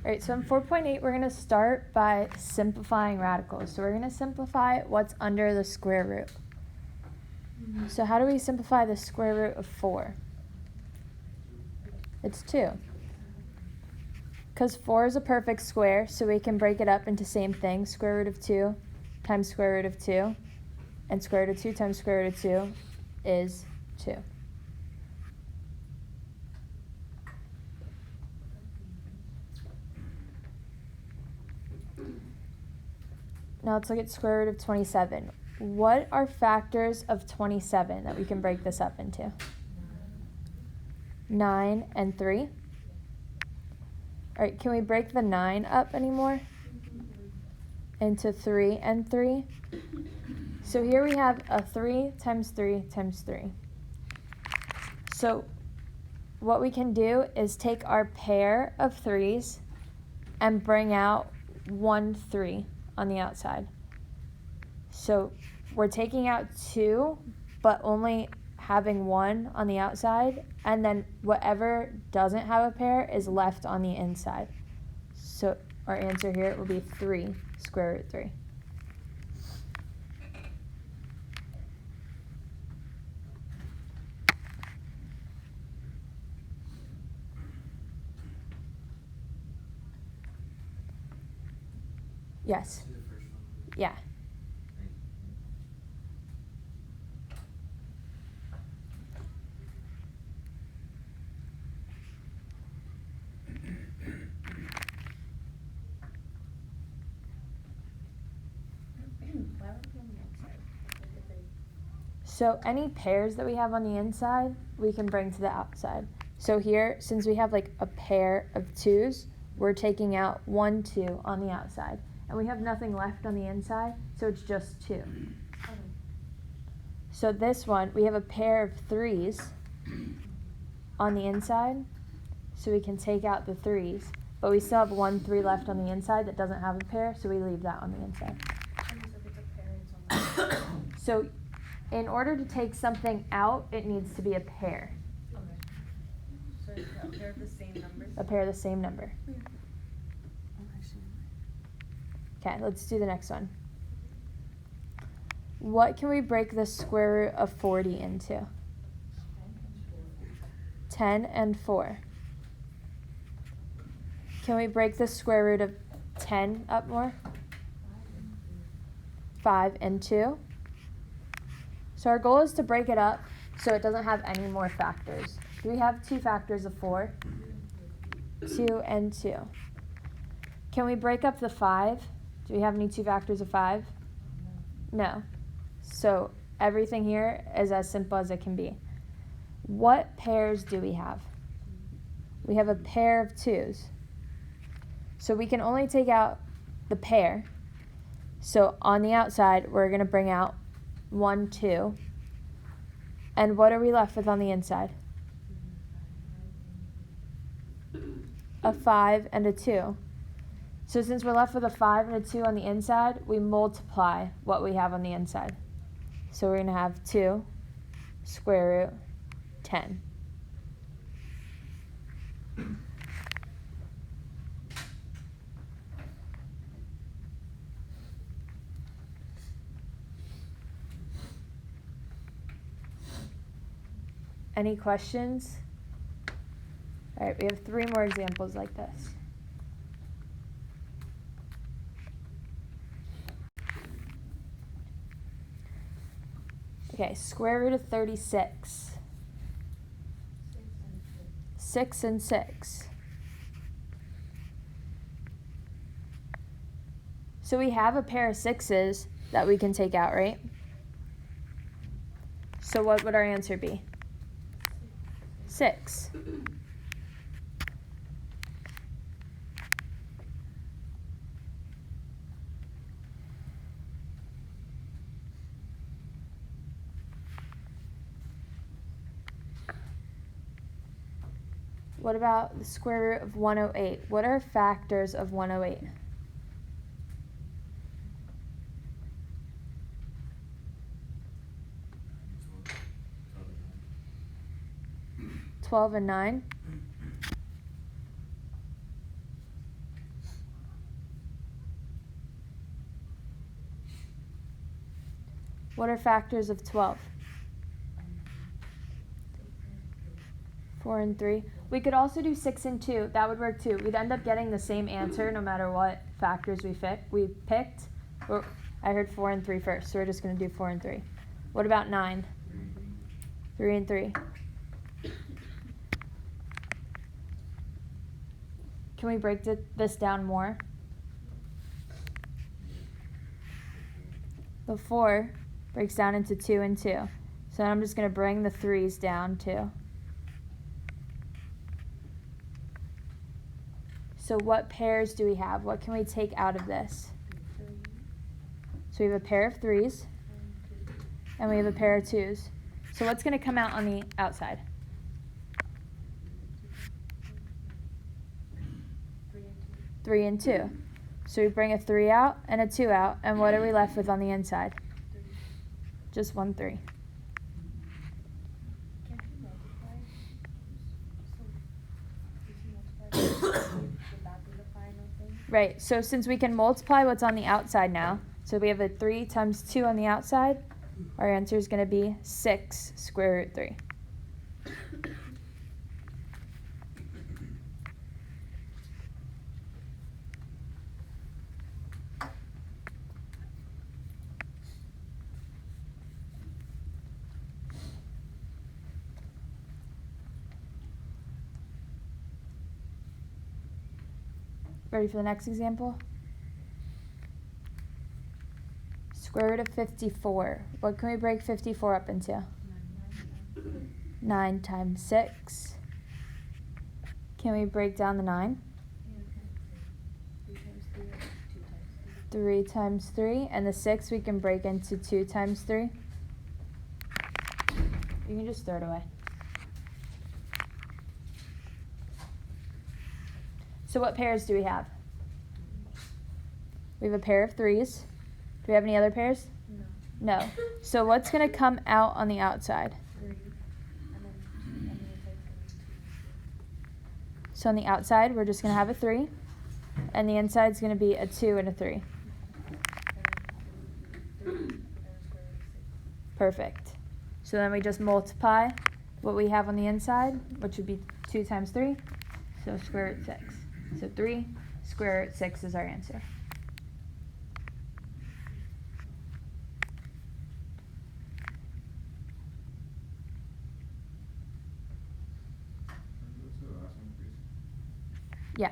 All right, so in 4.8, we're going to start by simplifying radicals. So we're going to simplify what's under the square root. So how do we simplify the square root of 4? It's 2. Because 4 is a perfect square, so we can break it up into same thing, square root of 2 times square root of 2. And square root of 2 times square root of 2 is 2. Now let's look at square root of 27. What are factors of 27 that we can break this up into? 9 and 3. All right, can we break the 9 up anymore? Into 3 and 3. So here we have a 3 times 3 times 3. So what we can do is take our pair of 3's and bring out 1 3 on the outside. So we're taking out 2, but only having 1 on the outside, and then whatever doesn't have a pair is left on the inside. So our answer here will be 3 square root 3. Yes. Yeah. So any pairs that we have on the inside, we can bring to the outside. So here, since we have like a pair of 2's, we're taking out 1 2 on the outside. And we have nothing left on the inside, so it's just 2. So this one, we have a pair of 3's on the inside, so we can take out the 3's. But we still have 1 3 left on the inside that doesn't have a pair, so we leave that on the inside. So in order to take something out, it needs to be a pair. Okay. So a pair of the same number? A pair of the same number. Okay, let's do the next one. What can we break the square root of 40 into? 10 and 4. Can we break the square root of 10 up more? 5 and 2. So our goal is to break it up so it doesn't have any more factors. Do we have 2 factors of 4? 2 and 2. Can we break up the 5? Do we have any 2 factors of 5? No. So everything here is as simple as it can be. What pairs do we have? We have a pair of 2's. So we can only take out the pair. So on the outside, we're going to bring out 1 2. And what are we left with on the inside? A 5 and a 2. So since we're left with a 5 and a 2 on the inside, we multiply what we have on the inside. So we're going to have 2 square root 10. Any questions? All right, we have 3 more examples like this. Okay, square root of 36. 6 and 6. So we have a pair of 6's that we can take out, right? So what would our answer be? 6. What about the square root of 108? What are factors of 108? 12 and 9. What are factors of 12? 4 and 3. We could also do 6 and 2. That would work too. We'd end up getting the same answer no matter what factors we picked. Or I heard 4 and 3 first, so we're just going to do 4 and 3. What about 9? 3 and 3. Can we break this down more? The 4 breaks down into 2 and 2. So I'm just going to bring the 3's down too. So what pairs do we have? What can we take out of this? So we have a pair of 3's and we have a pair of 2's. So what's going to come out on the outside? 3 and 2. So we bring a 3 out and a 2 out, and what are we left with on the inside? Just 1 3. Can't you multiply? So, if you multiply, would that be the final thing? Right, so since we can multiply what's on the outside now, so we have a 3 times 2 on the outside, our answer is going to be 6 square root 3. Ready for the next example? Square root of 54. What can we break 54 up into? 9 times 6. Can we break down the 9? 3 times 3. And the 6 we can break into 2 times 3. You can just throw it away. So what pairs do we have? We have a pair of 3's. Do we have any other pairs? No. No. So what's going to come out on the outside? 3. And then it's like 2. So on the outside, we're just going to have a 3. And the inside is going to be a 2 and a 3. Perfect. So then we just multiply what we have on the inside, which would be 2 times 3. So square root 6. So 3 square root 6 is our answer. Yeah.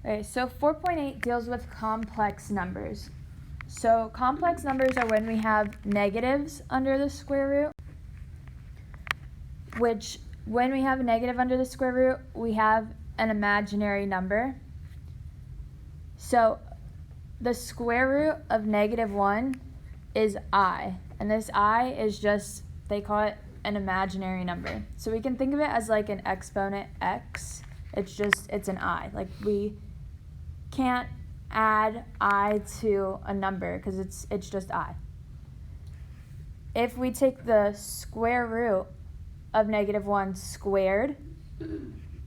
Okay, so 4.8 deals with complex numbers. So complex numbers are when we have negatives under the square root, which when we have a negative under the square root, we have an imaginary number. So the square root of -1 is I, and this I is just, they call it an imaginary number. So we can think of it as like an exponent x. It's an I. Like we can't add I to a number because it's just I. If we take the square root of -1 squared,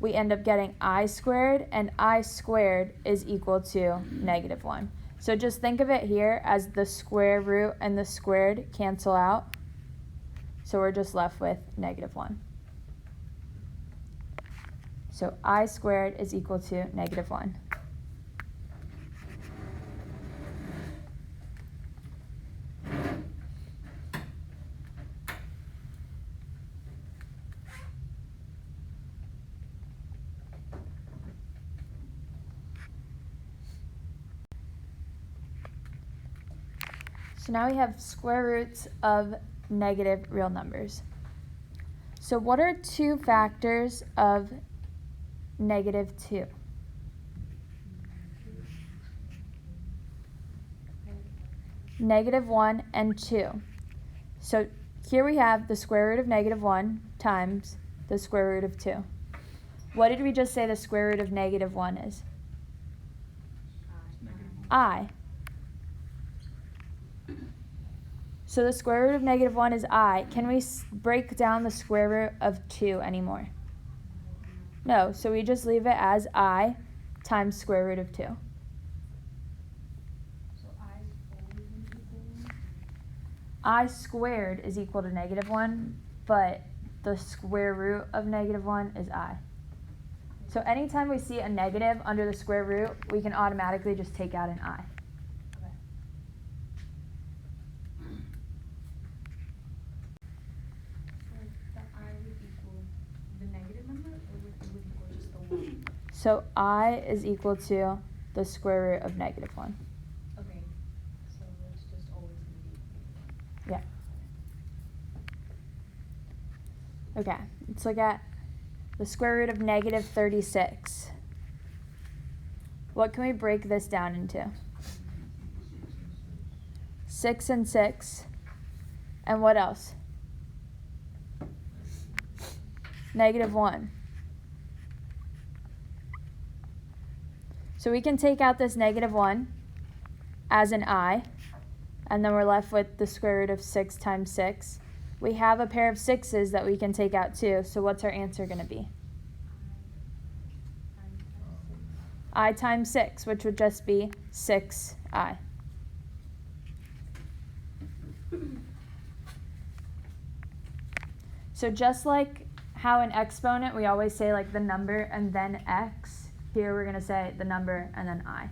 we end up getting I squared, and I squared is equal to -1. So just think of it here as the square root and the squared cancel out. So we're just left with -1. So I squared is equal to -1. So now we have square roots of negative real numbers. So what are 2 factors of -2? -1 and 2. So here we have the square root of -1 times the square root of 2. What did we just say the square root of negative 1 is? I. I. So the square root of negative 1 is I. Can we break down the square root of 2 anymore? No, so we just leave it as I times square root of 2. So I is always going to equal 1? I squared is equal to negative 1, but the square root of negative 1 is I. So anytime we see a negative under the square root, we can automatically just take out an I. Okay. So the I would equal the negative number, or would it would equal just the 1? So I is equal to the square root of negative 1. Okay. So it's just always going to be. Yeah. Okay, let's look at the square root of negative 36. What can we break this down into? 6 and 6. And what else? Negative 1. So we can take out this negative 1 as an I, and then we're left with the square root of 6 times 6. We have a pair of 6's that we can take out too, so what's our answer going to be? I times 6, which would just be 6I. So just like how in exponent we always say like the number and then x, here we're going to say the number and then I.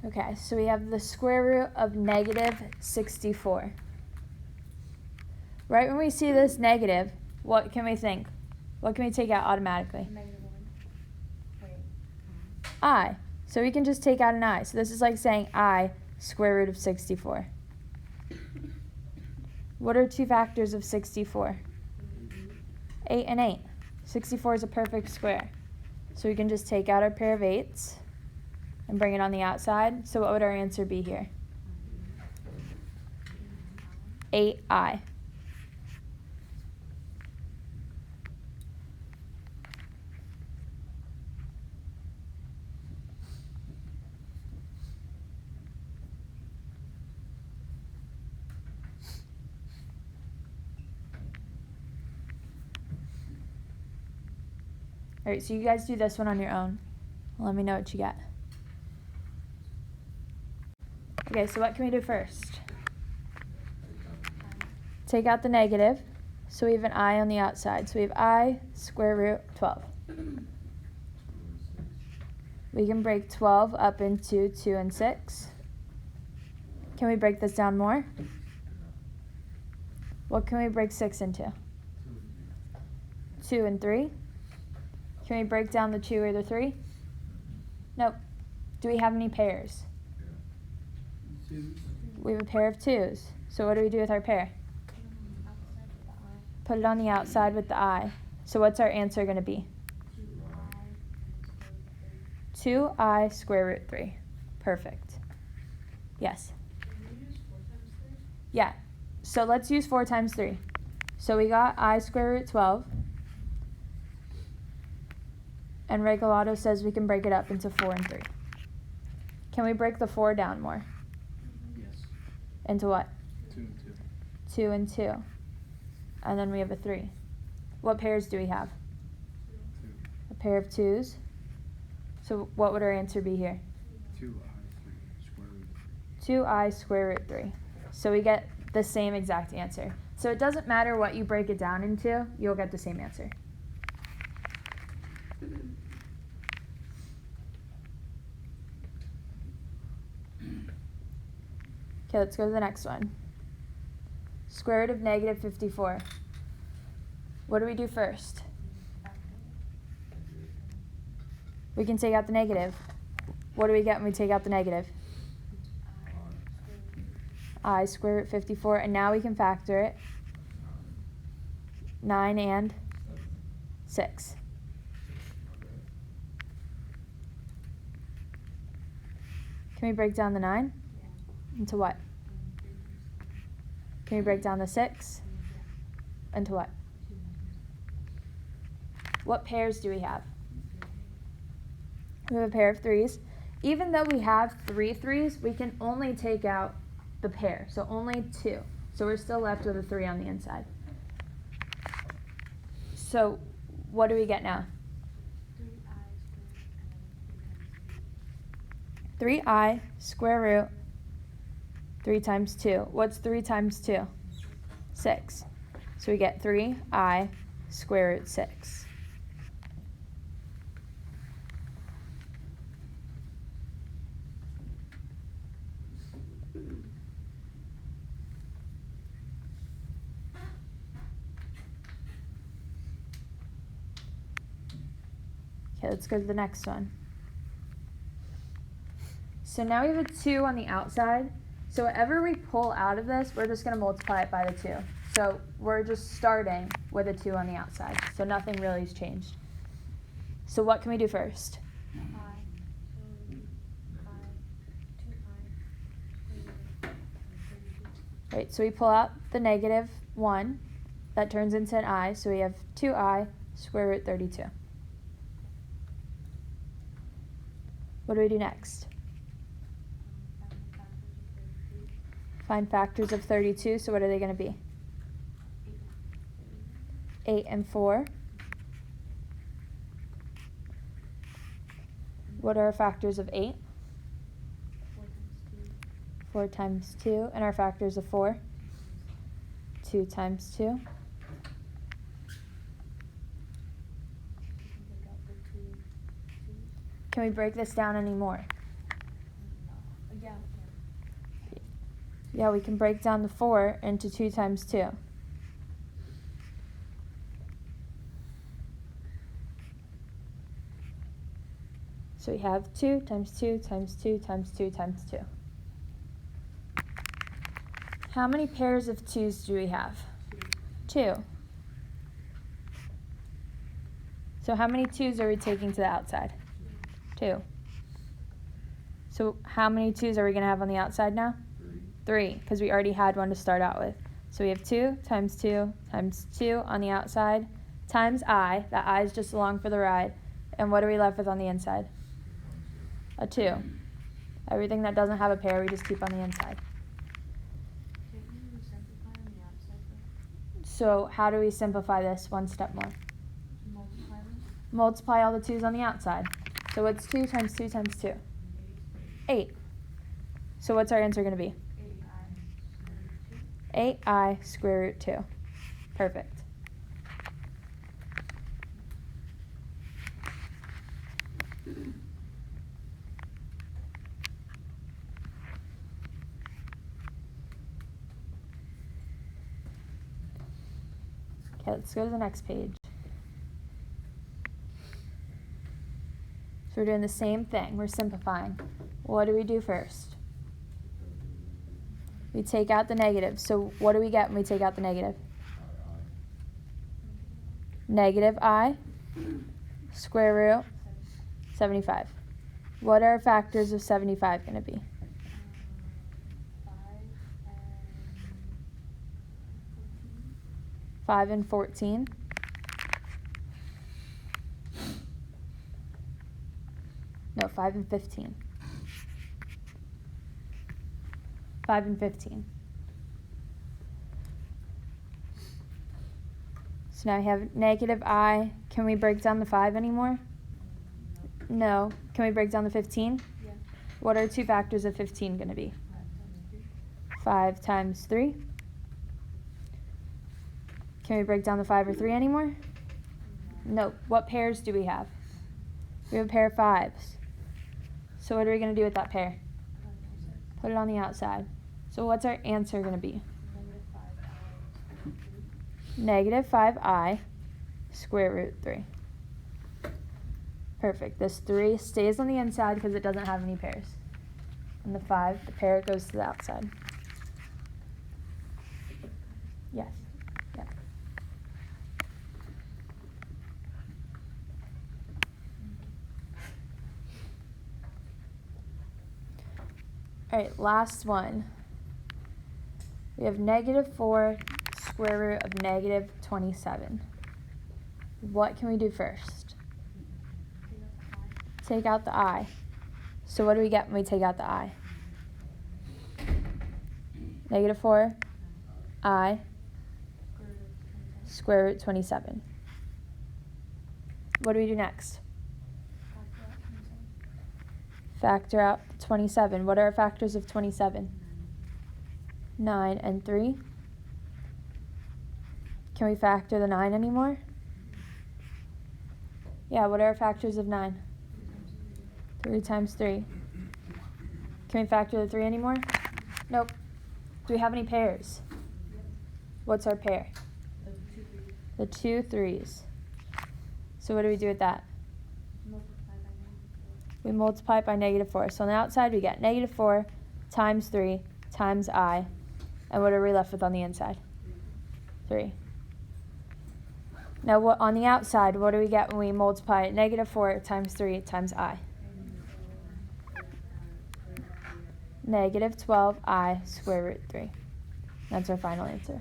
Okay, so we have the square root of negative 64. Right when we see this negative, what can we think? What can we take out automatically? Negative 1. Wait. I. So we can just take out an I. So this is like saying I square root of 64. What are two factors of 64? 8 and 8. 64 is a perfect square. So we can just take out our pair of 8's and bring it on the outside. So what would our answer be here? 8I. All right, so you guys do this one on your own. Let me know what you get. Okay, so what can we do first? Take out the negative. So we have an I on the outside. So we have I square root 12. We can break 12 up into 2 and 6. Can we break this down more? What can we break 6 into? 2 and 3. Can we break down the 2 or the 3? Nope. Do we have any pairs? We have a pair of 2's. So what do we do with our pair? Put it on the outside with the I. So what's our answer going to be? 2I square root 3. Perfect. Yes? Yeah. So let's use 4 times 3. So we got I square root 12. And Regalato says we can break it up into 4 and 3. Can we break the 4 down more? Yes. Into what? 2 and 2. 2 and 2. And then we have a 3. What pairs do we have? 2. A pair of 2's. So what would our answer be here? 2I 3 square root 2I square root 3. So we get the same exact answer. So it doesn't matter what you break it down into, you'll get the same answer. Okay, let's go to the next one. Square root of negative 54. What do we do first? We can take out the negative. What do we get when we take out the negative? I square root 54, and now we can factor it. 9 and 6. Can we break down the 9 into what? Can we break down the 6 into what? What pairs do we have? We have a pair of 3s. Even though we have 3 3s, we can only take out the pair, so only 2. So we're still left with a 3 on the inside. So what do we get now? 3i square root 3 times 2. What's 3 times 2? 6. So we get 3i square root 6. Okay, let's go to the next one. So now we have a 2 on the outside. So whatever we pull out of this, we're just going to multiply it by the 2. So we're just starting with a 2 on the outside. So nothing really has changed. So what can we do first? Right, so we pull out the negative 1. That turns into an I. So we have 2i square root 32. What do we do next? Find factors of 32. So what are they going to be? 8 and 4. What are our factors of 8? 4 times 2. And our factors of 4? 2 times 2. Can we break this down any more? Yeah, we can break down the 4 into 2 times 2. So we have 2 times 2 times 2 times 2 times 2. How many pairs of 2's do we have? 2. So how many 2's are we taking to the outside? 2. So how many 2's are we going to have on the outside now? 3, because we already had one to start out with. So we have 2 times 2 times 2 on the outside times I. That I is just along for the ride. And what are we left with on the inside? A 2. Everything that doesn't have a pair, we just keep on the inside. So how do we simplify this one step more? Multiply all the 2's on the outside. So what's 2 times 2 times 2? 8. So what's our answer going to be? 8i square root 2. Perfect. Okay, let's go to the next page. So we're doing the same thing. We're simplifying. What do we do first? We take out the negative. So what do we get when we take out the negative? Negative I square root 75. What are factors of 75 going to be? 5 and 14. No, 5 and 15. 5 and 15. So now we have negative I. Can we break down the 5 anymore? No. Can we break down the 15? Yeah. What are 2 factors of 15 going to be? 5 times 3. Can we break down the 5 or 3 anymore? No. What pairs do we have? We have a pair of 5s. So what are we going to do with that pair? Put it on the outside. So what's our answer going to be? Negative 5i square root 3. Perfect. This 3 stays on the inside because it doesn't have any pairs. And the 5, the pair goes to the outside. Yes. Yeah. Alright, last one. We have negative 4 square root of negative 27. What can we do first? Take out the I. So what do we get when we take out the I? Negative 4 I square root 27. What do we do next? Factor out 27. What are our factors of 27? 9 and 3. Can we factor the 9 anymore? Yeah, what are our factors of 9? 3 times 3. Can we factor the 3 anymore? Nope. Do we have any pairs? What's our pair? The 2 3s. So what do we do with that? We multiply it by negative 4. So on the outside we get negative 4 times 3 times I. And what are we left with on the inside? 3. Now what on the outside, what do we get when we multiply negative 4 times 3 times I? Negative 12I square root 3. That's our final answer.